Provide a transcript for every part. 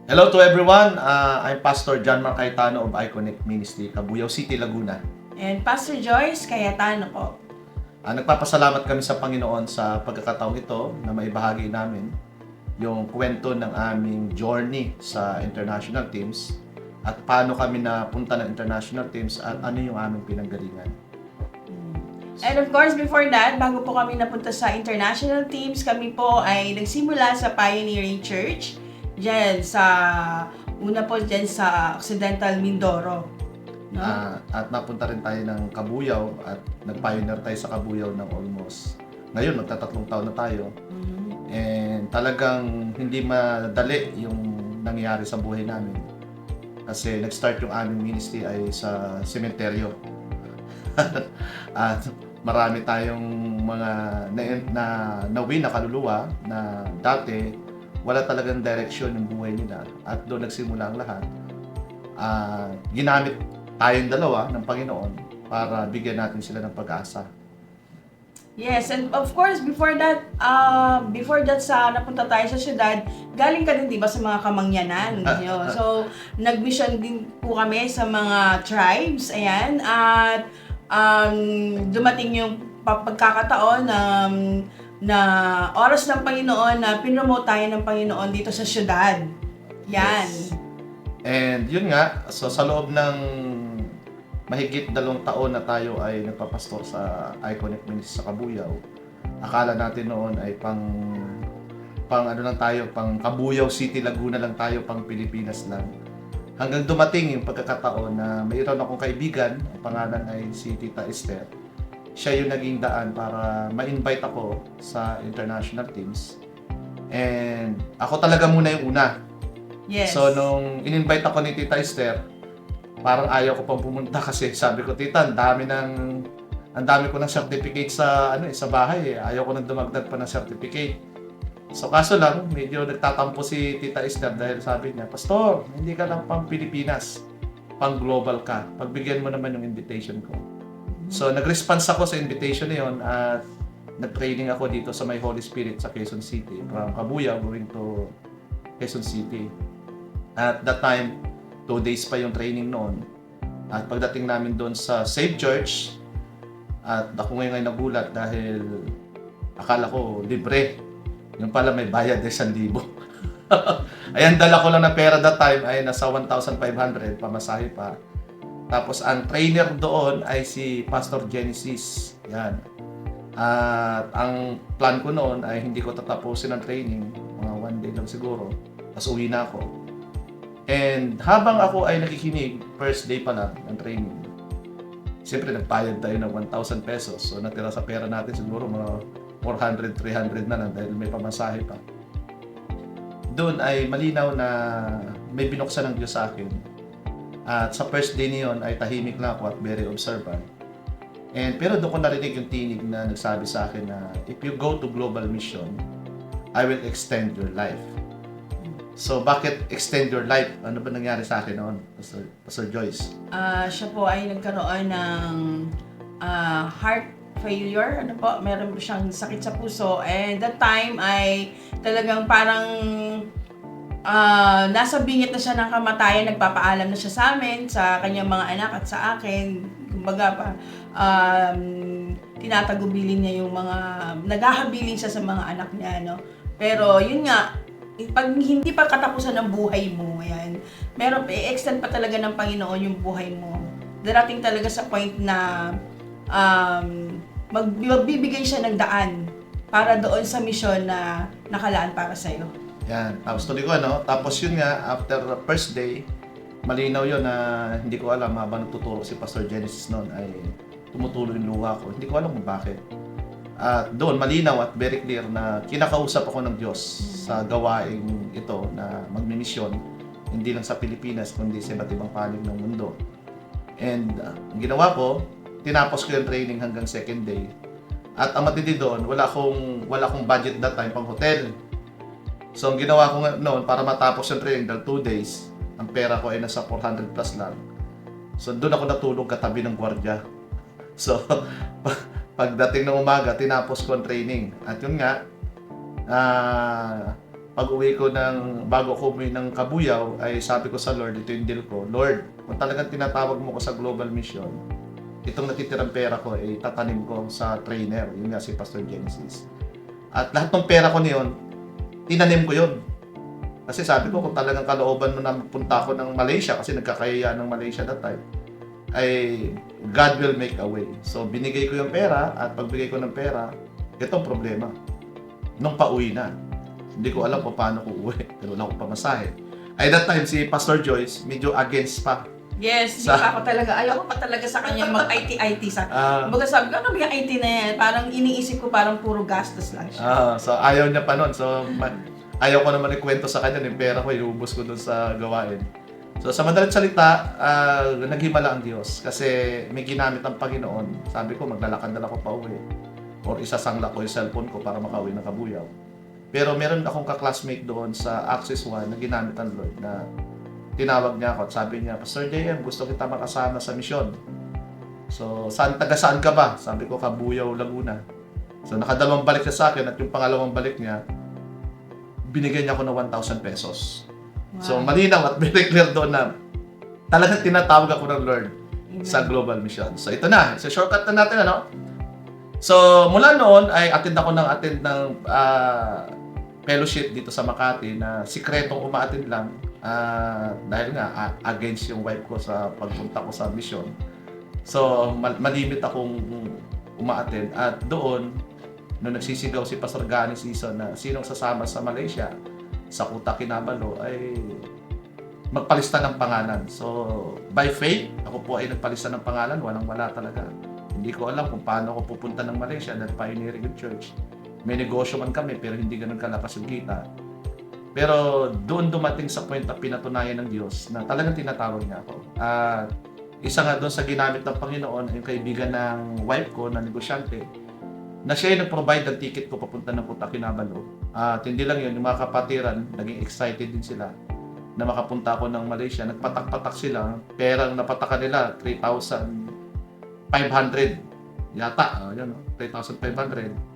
Hello to everyone. I'm Pastor John Mark Cayetano of Iconic Ministry, Cabuyao City, Laguna. And Pastor Joyce Cayetano po. Nagpapasalamat kami sa Panginoon sa pagkakataong ito na maibahagi namin yung kwento ng aming journey sa international teams at paano kami napunta ng international teams at ano yung aming pinanggalingan. And of course, before that, bago po kami napunta sa international teams, kami po ay nagsimula sa Pioneering Church, una po dyan sa Occidental Mindoro. No? At napunta rin tayo ng Cabuyao at nag-pioneer tayo sa Cabuyao ng almost, ngayon magtatatlong taon na tayo. And talagang hindi madali yung nangyari sa buhay namin. Kasi nag-start yung aming ministry ay sa sementeryo. At marami tayong mga nawi na kaluluwa na dati wala talagang direksyon yung buhay nila. At doon nagsimula ang lahat. Ginamit tayong dalawa ng Panginoon para bigyan natin sila ng pag-asa. Yes, and of course, before that sa napunta tayo sa syudad, galing ka din, di ba, sa mga kamangyanan. So, nag-mission din po kami sa mga tribes, ayan, at dumating yung pagkakataon na oras ng Panginoon na pinromote tayo ng Panginoon dito sa syudad. Yan. Yes. And yun nga, so sa loob ng mahigit 2 taon na tayo ay nagpapastor sa Iconic Ministry sa Cabuyao. Akala natin noon ay pang Cabuyao City, Laguna lang tayo, pang Pilipinas lang. Hanggang dumating yung pagkakataon na mayroon akong kaibigan, ang pangalan ay si Tita Esther. Siya yung naging daan para ma-invite ako sa international teams. And ako talaga muna yung una. Yes. So nung in-invite ako ni Tita Esther, parang ayaw ko pang pumunta kasi sabi ko, Tita, ang dami ko ng certificate sa bahay. Ayaw ko nang dumagdag pa ng certificate. So kaso lang, medyo nagtatampo si Tita Esther dahil sabi niya, Pastor, hindi ka lang pang Pilipinas, pang global ka. Pagbigyan mo naman yung invitation ko. So nag-response ako sa invitation na yun at nag-training ako dito sa My Holy Spirit sa Quezon City. From Cabuyao going to Quezon City. At that time, 2 days pa yung training noon. At pagdating namin doon sa Save Church, at ako ngayon ay nagulat dahil akala ko libre. Yung pala may bayad na 1,000. Ayan, dala ko lang na pera that time ay nasa 1,500, pamasahe pa. Tapos ang trainer doon ay si Pastor Genesis. Yan. At ang plan ko noon ay hindi ko tatapusin ang training, mga 1 day lang siguro. Tapos uwi na ako. And habang ako ay nakikinig, first day pa lang ng training, siyempre nagbayad tayo ng 1,000 pesos. So natira sa pera natin siguro mga 400, 300 na lang dahil may pamasahe pa. Doon ay malinaw na may binuksan ng Diyos sa akin. At sa first day niyon ay tahimik lang ako at very observant. Pero doon ko narinig yung tinig na nagsabi sa akin na if you go to global mission, I will extend your life. So bakit extend your life? Ano ba nangyari sa akin noon, Pastor Joyce? Siya po ay nagkaroon ng heart failure. Meron po siyang sakit sa puso. And that time ay talagang parang nasa bingit na siya ng kamatayan. Nagpapaalam na siya sa amin, sa kanyang mga anak at sa akin. Kumbaga, tinatagubilin niya yung mga, naghahabilin siya sa mga anak niya, no? Pero yun nga, pag hindi pa katapusan ng buhay mo, ayan, i-extend pa talaga ng Panginoon yung buhay mo. Darating talaga sa point na magbibigay siya ng daan para doon sa misyon na nakalaan para sa iyo. Yan, tapos tuloy ko tapos yun nga, after the first day, malinaw yun na hindi ko alam habang nagtuturo si Pastor Genesis noon ay tumutulo yung luha ko. Hindi ko alam kung bakit. At doon, malinaw at very clear na kinakausap ako ng Diyos sa gawaing ito na magmimisyon, hindi lang sa Pilipinas, kundi sa iba't ibang panig ng mundo. And ang ginawa ko, tinapos ko yung training hanggang second day. At ang matindi doon, wala akong budget that time pang hotel. So ang ginawa ko noon, para matapos yung training dahil 2 days, ang pera ko ay nasa 400 plus lang. So doon ako natulog katabi ng gwardiya. So pagdating ng umaga, tinapos ko ang training. At yun nga, pag-uwi ko bago ko umuwi ng Kabuyaw, ay sabi ko sa Lord, ito yung deal ko, Lord, kung talagang tinatawag mo ko sa global mission, itong natitirang pera ko ay tatanim ko sa trainer, yun nga si Pastor Genesis. At lahat ng pera ko niyon, tinanim ko yun. Kasi sabi ko, kung talagang kalooban mo na punta ako ng Malaysia, kasi nagkakayaya ng Malaysia that time, ay God will make a way. So, binigay ko yung pera, at pagbigay ko ng pera, itong problema. Nung pauwi na, hindi ko alam kung paano ko uwi, pero wala akong pamasahe. Ay that time, si Pastor Joyce, medyo against pa. Yes, di pa ako talaga. Ayaw ko pa talaga sa kanya mag-IT sa. Baga sabi ko, ano ba yung IT na yan? Parang iniisip ko parang puro gastos lang siya. So ayaw niya pa nun. So ayaw ko naman ikwento sa kanya, yung pera ko, iubos ko dun sa gawain. So sa madaling salita, naghimala ang Diyos. Kasi may ginamit ang Panginoon. Sabi ko, maglalakad-dala ko pa uwi. Or isasangla ko yung cellphone ko para makauwi ng Kabuyaw. Pero meron akong ka-classmate doon sa Access One na ginamit ang Lord na tinawag niya ako at sabi niya, Pastor JM, gusto kita makasama sa misyon. So, taga-saan ka ba? Sabi ko, Kabuyaw, Laguna. So, nakadalawang balik siya sa akin at yung pangalawang balik niya, binigyan niya ako ng 1,000 pesos. Wow. So, malinaw at very clear doon na talagang tinatawag ako ng Lord sa global mission. So, ito na. So, shortcut na natin, ano? So, mula noon ay attend ng fellowship dito sa Makati na sikretong uma-attend lang dahil nga against yung wife ko sa pagpunta ko sa mission. So, malimit akong uma-attend at doon nung nagsisigaw si Pastor Gani Season na sinong sasama sa Malaysia sa Kuta Kinabalu ay magpalista ng pangalan. So, by faith, ako po ay nagpalista ng pangalan, walang-wala talaga. Hindi ko alam kung paano ako pupunta ng Malaysia dahil pioneering yung church. May negosyo man kami pero hindi ganun kalakas yung kita. Pero doon dumating sa point na pinatunayan ng Diyos na talagang tinatawag niya ako. At isa nga doon sa ginamit ng Panginoon, yung kaibigan ng wife ko na negosyante, na siya yung nag-provide ng ticket ko papunta ng Kuta Kinabalu. At hindi lang yun, yung mga kapatiran, naging excited din sila na makapunta ako ng Malaysia. Nagpatak-patak sila, perang napatakan nila, 3,500 yata, 3,500.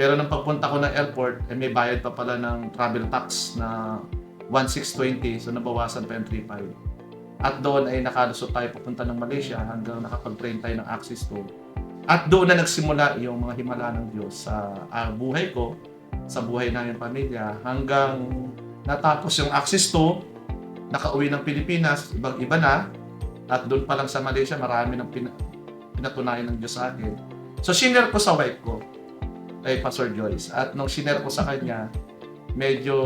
Pero nung pagpunta ko ng airport, may bayad pa pala ng travel tax na 1,620, so nabawasan pa yung 3,500. At doon ay nakalusot tayo papunta ng Malaysia hanggang nakapag-train tayo ng Access 2. At doon na nagsimula yung mga himala ng Diyos sa buhay ko, sa buhay ng pamilya, hanggang natapos yung Access 2, nakauwi ng Pilipinas, ibang-iba na, at doon pa lang sa Malaysia, marami ng pinatunayan ng Diyos sa akin. So, shinare ko sa wife ko, kay Pastor Joyce. At nung shinare ko sa kanya, medyo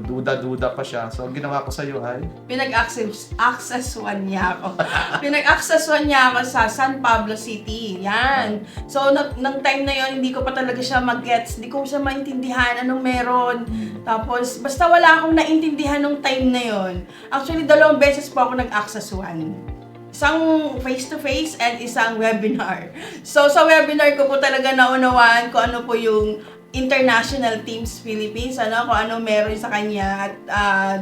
duda-duda pa siya. So, ang ginawa ko sa iyo ay Pinag-access-one niya ako. Pinag-access-one niya ako sa San Pablo City. Yan. So, nang time na yon hindi ko pa talaga siya mag-gets. Hindi ko siya maintindihan anong meron. Tapos, basta wala akong naintindihan nung time na yon. Actually, 2 beses po ako nag-access-one. Isang face-to-face and isang webinar. So, sa webinar ko po talaga naunawaan kung ano po yung International Teams Philippines, kung ano meron sa kanya. At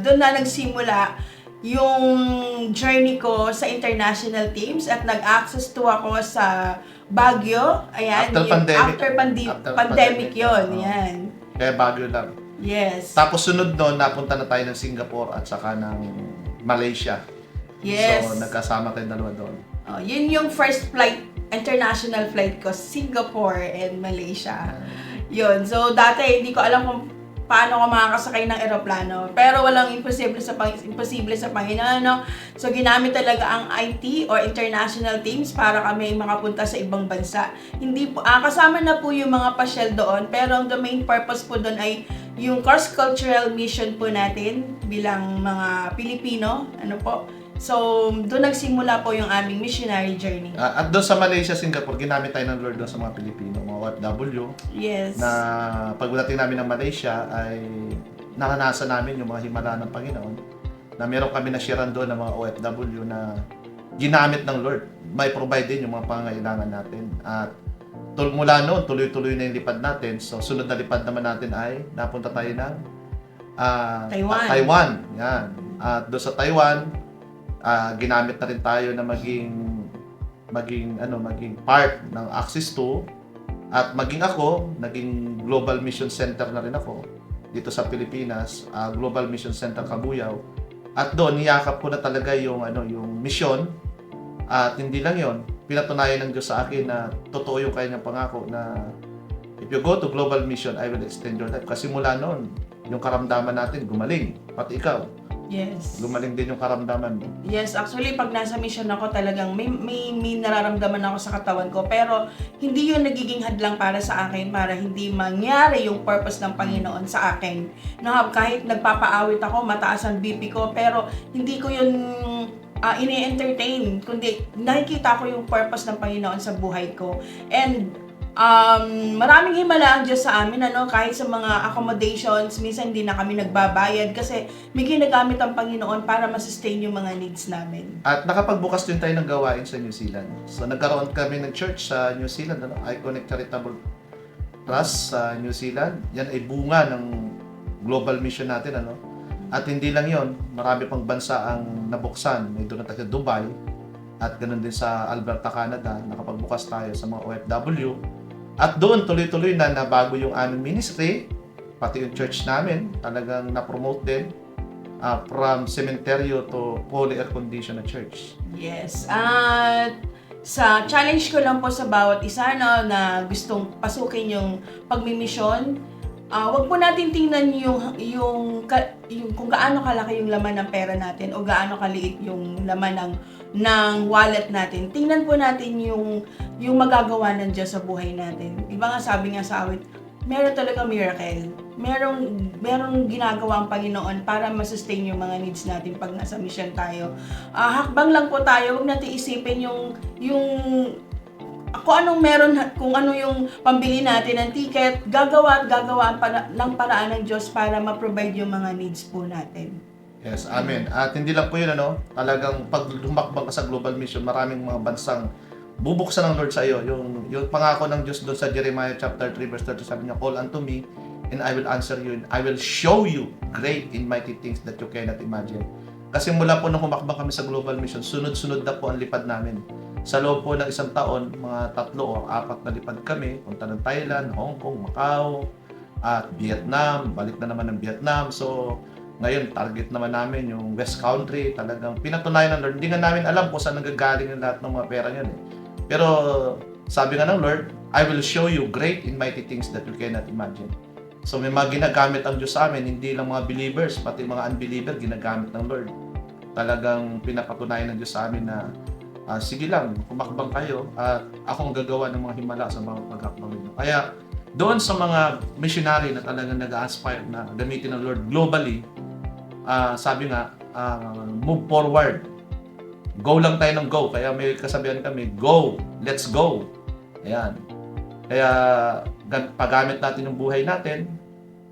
doon na nagsimula yung journey ko sa International Teams at nag-access to ako sa Baguio. Ayan, after pandemic yun. Yan. Kaya Baguio lang. Yes. Tapos sunod doon, napunta na tayo ng Singapore at saka ng Malaysia. Yes. So, nagkasama tayong dalawa doon. Yun yung first flight, international flight ko, Singapore and Malaysia. Yun. So, dati hindi ko alam kung paano ko makakasakay ng eroplano. Pero walang imposible sa Panginoon, no? So, ginamit talaga ang IT or international teams para kami makapunta sa ibang bansa. Hindi po, kasama na po yung mga pasyal doon, pero ang the main purpose po doon ay yung cross-cultural mission po natin bilang mga Pilipino, So, doon nagsimula po yung aming missionary journey. At doon sa Malaysia, Singapore, ginamit tayo ng Lord doon sa mga Pilipino, mga OFW. Yes. Na pagdating namin ng Malaysia ay naranasan namin yung mga himala ng Panginoon. Na meron kami na-sharean doon ng mga OFW na ginamit ng Lord. May provide din yung mga pangangailangan natin. At mula noon, tuloy-tuloy na yung lipad natin. So, sunod na lipad naman natin ay napunta tayo ng Taiwan. Yan. At doon sa Taiwan, ginamit na rin tayo na maging part ng Access 2 at maging ako, naging Global Mission Center na rin ako. dito sa Pilipinas, Global Mission Center Cabuyao. At doon niyakap ko na talaga yung yung misyon. At hindi lang 'yon, pinatunayan ng Diyos sa akin na totoo yung kanyang pangako na if you go to Global Mission, I will extend your life. Kasi mula noon, yung karamdaman natin gumaling, pati ikaw. Yes. Gumaling din yung karamdaman mo. Yes, actually, pag nasa mission ako talagang may nararamdaman ako sa katawan ko. Pero hindi yun nagiging hadlang para sa akin, para hindi mangyari yung purpose ng Panginoon sa akin. Na kahit nagpapaawit ako, mataas ang BP ko, pero hindi ko yun ini-entertain. Kundi nakikita ko yung purpose ng Panginoon sa buhay ko. And maraming himala ang Diyos sa amin, kahit sa mga accommodations, minsan hindi na kami nagbabayad kasi may ginagamit ang Panginoon para ma-sustain yung mga needs namin. At nakapagbukas din tayo ng gawain sa New Zealand. So nagkaroon kami ng church sa New Zealand, Iconic Charitable Trust sa New Zealand. Yan ay bunga ng global mission natin, At hindi lang 'yon, marami pang bansa ang nabuksan. May doon na tayo sa Dubai at ganoon din sa Alberta, Canada. Nakapagbukas tayo sa mga OFW. At doon, tuloy-tuloy na nabago yung aming ministry, pati yung church namin, talagang na-promote din from cementerio to fully air-conditioned church. Yes. At sa challenge ko lang po sa bawat isa na gustong pasukin yung pagmimisyon, wag po natin tingnan yung kung gaano kalaki yung laman ng pera natin o gaano kaliit yung laman ng wallet natin. Tingnan po natin yung magagawa ng Diyos sa buhay natin. Diba nga sabi nga sa awit, meron talaga miracle. Merong ginagawa ang Panginoon para ma-sustain yung mga needs natin pag nasa mission tayo. Hakbang lang po tayo, huwag natin isipin yung kung anong meron, kung ano yung pambili natin ng ticket, gagawa ng paraan ng Diyos para ma-provide yung mga needs po natin. Yes, amen. At hindi lang po yun, talagang pag lumakbang ka sa global mission, maraming mga bansang bubuksan ng Lord sa iyo. Yung pangako ng Diyos doon sa Jeremiah chapter 3 verse 30, sabi niya, "Call unto me, and I will answer you, and I will show you great and mighty things that you cannot imagine." Kasi mula po nung humakbang kami sa global mission, sunod-sunod na po ang lipad namin. Sa loob po ng isang taon, mga 3 o 4 na lipad kami, punta ng Thailand, Hong Kong, Macau, at Vietnam, balik na naman ng Vietnam. So, ngayon, target naman namin yung West Country, talagang pinatunayan ng Lord. Hindi nga namin alam kung saan nanggagaling yung lahat ng mga pera yun. Pero, sabi nga ng Lord, "I will show you great and mighty things that you cannot imagine." So, may mga ginagamit ang Diyos sa amin, hindi lang mga believers, pati mga unbeliever, ginagamit ng Lord. Talagang pinapatunayan ng Diyos sa amin na, sige lang, kumakbang kayo at akong gagawa ng mga himala sa mga paghakbang ninyo. Kaya, doon sa mga missionary na talagang nag-aspire na gamitin ng Lord globally, sabi nga, move forward. Go lang tayo ng go. Kaya may kasabihan kami, go, let's go. Ayan. Kaya paggamit natin yung buhay natin,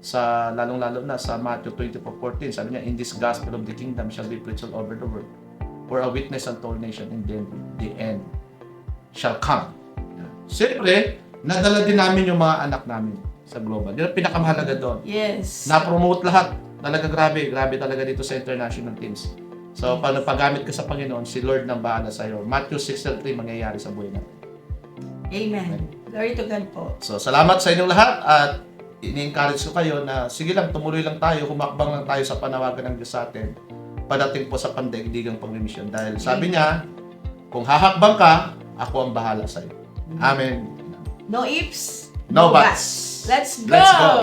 sa lalong-lalo na sa Matthew 24:14, sabi niya, "In this gospel of the kingdom shall be preached all over the world, for a witness unto all nations, and then the end shall come." Siyempre, nadala din namin yung mga anak namin sa global. Yun ang pinakamahalaga doon. Yes. Na-promote lahat. Talaga grabe talaga dito sa international teams. So, paano paggamit ka sa Panginoon, si Lord nang bahala sa iyo. Matthew 6:3 mangyayari sa buhay natin. Amen. Glory to God po. So, salamat sa inyong lahat at ini-encourage ko kayo na sige lang, tumuloy lang tayo, humakbang lang tayo sa panawagan ng Diyos sa atin padating po sa pandaigdigang pagmimisyon. Dahil sabi niya, kung hahakbang ka, ako ang bahala sa iyo. Amen. No ifs, No buts. Let's go! Let's go.